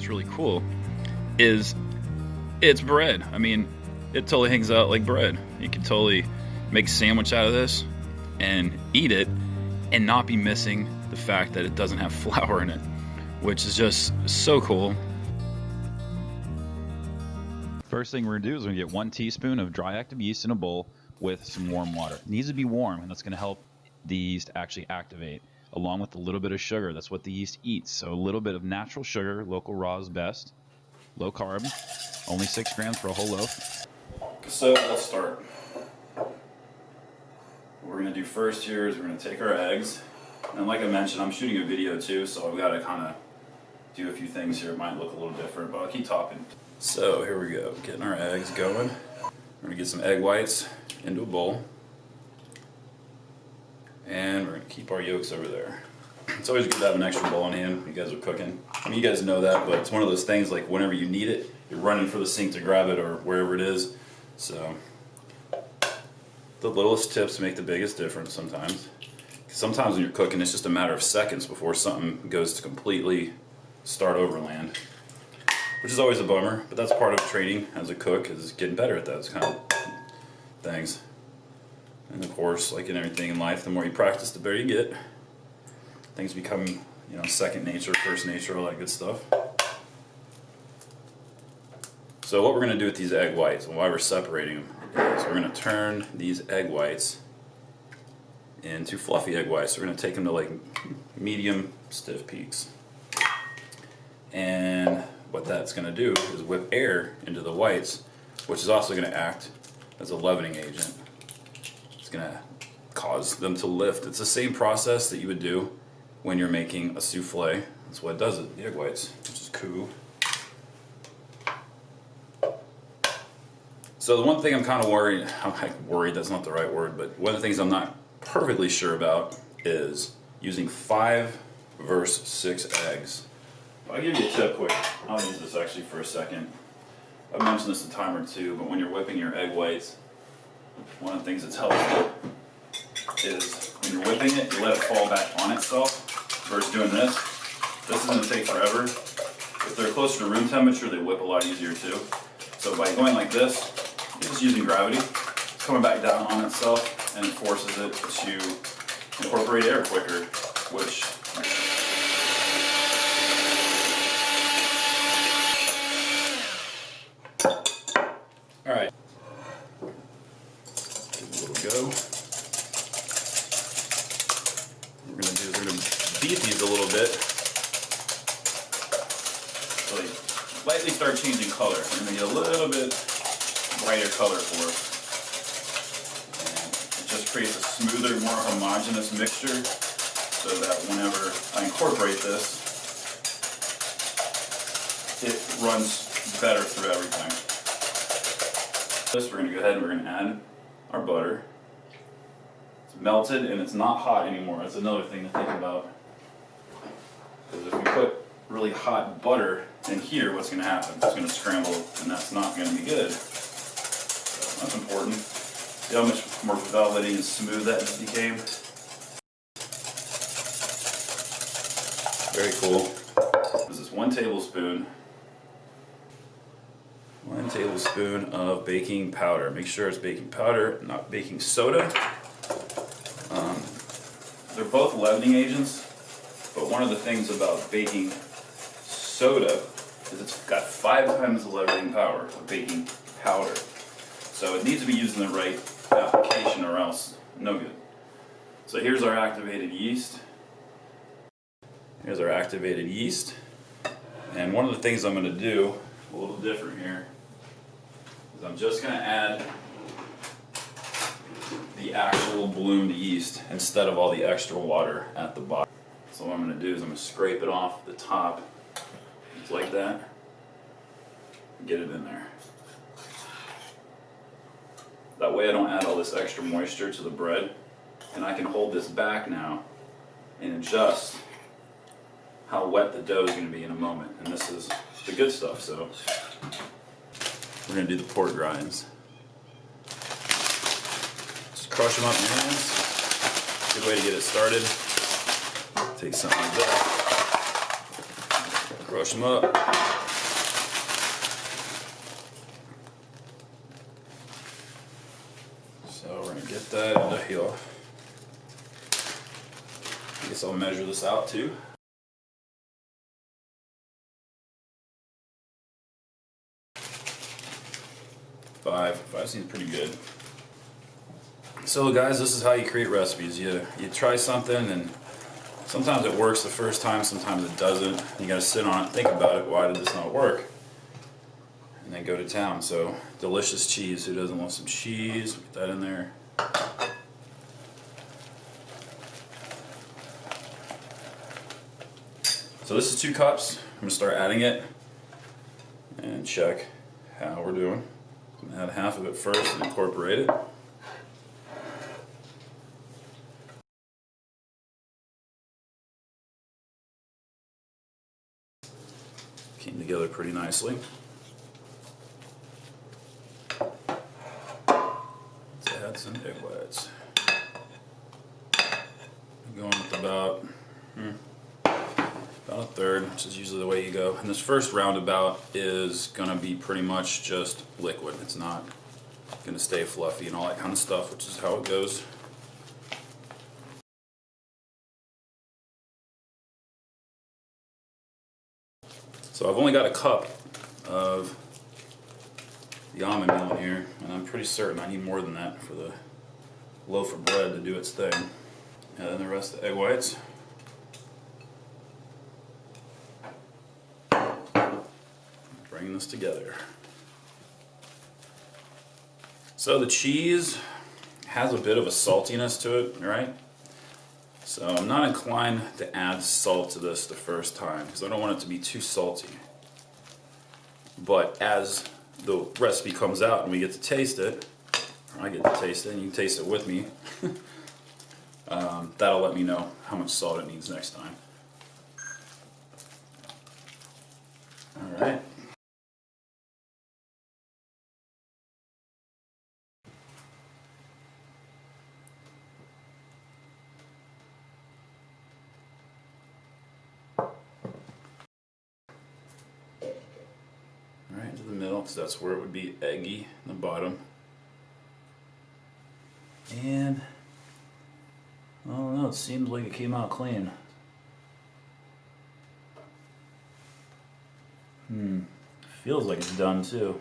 is really cool is it's bread. I mean, it totally hangs out like bread. You can totally make a sandwich out of this and eat it and not be missing the fact that it doesn't have flour in it, which is just so cool. First thing we're gonna do is we're gonna get 1 teaspoon of dry active yeast in a bowl with some warm water. It needs to be warm, and that's gonna help the yeast actually activate, along with a little bit of sugar. That's what the yeast eats. So a little bit of natural sugar, local raw is best. Low carb, only 6 grams for a whole loaf. So let's start. What we're gonna do first here is we're gonna take our eggs. And like I mentioned, I'm shooting a video too, so I've gotta kinda do a few things here. It might look a little different, but I'll keep talking. So here we go, getting our eggs going. We're gonna get some egg whites into a bowl. And we're gonna keep our yolks over there. It's always good to have an extra bowl on hand when you guys are cooking. I mean, you guys know that, but it's one of those things like whenever you need it, you're running for the sink to grab it or wherever it is. So the littlest tips make the biggest difference sometimes. Sometimes when you're cooking, it's just a matter of seconds before something goes to completely start over land, which is always a bummer, but that's part of training as a cook, is getting better at those kind of things. And of course, like in everything in life, the more you practice, the better you get. Things become, you know, second nature, first nature, all that good stuff. So what we're going to do with these egg whites, and why we're separating them, is we're going to turn these egg whites into fluffy egg whites. So we're going to take them to like medium stiff peaks. And what that's going to do is whip air into the whites, which is also going to act as a leavening agent. It's going to cause them to lift. It's the same process that you would do when you're making a souffle. That's what does it, the egg whites, which is cool. So the one thing I'm kind of worried, that's not the right word, but one of the things I'm not perfectly sure about is using 5 versus 6 eggs. I'll give you a tip quick. I'll use this actually for a second. I've mentioned this a time or two, but when you're whipping your egg whites, one of the things that's helpful is when you're whipping it, you let it fall back on itself versus doing this. This is going to take forever. If they're closer to room temperature, they whip a lot easier too. So by going like this, you're just using gravity. It's coming back down on itself, and it forces it to incorporate air quicker, which alright. Give it a little go. What we're going to do is we're going to beat these a little bit so they slightly start changing color. We're going to get a little bit brighter color for it. And it just creates a smoother, more homogeneous mixture so that whenever I incorporate this, it runs better through everything. We're going to go ahead and we're going to add our butter. It's melted and it's not hot anymore. That's another thing to think about. Because if we put really hot butter in here, what's going to happen? It's going to scramble, and that's not going to be good. So that's important. See how much more velvety and smooth that just became? Very cool. This is 1 tablespoon. 1 tablespoon of baking powder. Make sure it's baking powder, not baking soda. They're both leavening agents, but one of the things about baking soda is it's got 5 times the leavening power of baking powder. So it needs to be used in the right application or else no good. So here's our activated yeast. Here's our activated yeast. And one of the things I'm going to do, a little different here, is I'm just going to add the actual bloomed yeast instead of all the extra water at the bottom. So what I'm going to do is I'm going to scrape it off the top, just like that, and get it in there. That way I don't add all this extra moisture to the bread, and I can hold this back now and adjust how wet the dough is going to be in a moment. And this is the good stuff, so we're going to do the pork rinds. Just crush them up in your hands. Good way to get it started. Take something like that. Crush them up. So we're gonna get that into here. I guess I'll measure this out too. 5 seems pretty good. So guys, this is how you create recipes. You try something and sometimes it works the first time, sometimes it doesn't. You gotta sit on it, think about it, why did this not work? And then go to town. So delicious cheese, who doesn't want some cheese? Get that in there. So this is 2 cups. I'm gonna start adding it and check how we're doing. I'm gonna add half of it first and incorporate it. Came together pretty nicely. Let's add some egg whites. I'm going with about a third, which is usually the way you go. And this first roundabout is gonna be pretty much just liquid. It's not gonna stay fluffy and all that kind of stuff, which is how it goes. So I've only got a cup of the almond meal in here, and I'm pretty certain I need more than that for the loaf of bread to do its thing. And then the rest of the egg whites. Bringing this together. So the cheese has a bit of a saltiness to it, right? So I'm not inclined to add salt to this the first time because I don't want it to be too salty. But as the recipe comes out and we get to taste it, or I get to taste it and you can taste it with me, that'll let me know how much salt it needs next time. Alright. Right into the middle, because that's where it would be eggy in the bottom. And I don't know, it seems like it came out clean. Feels like it's done too.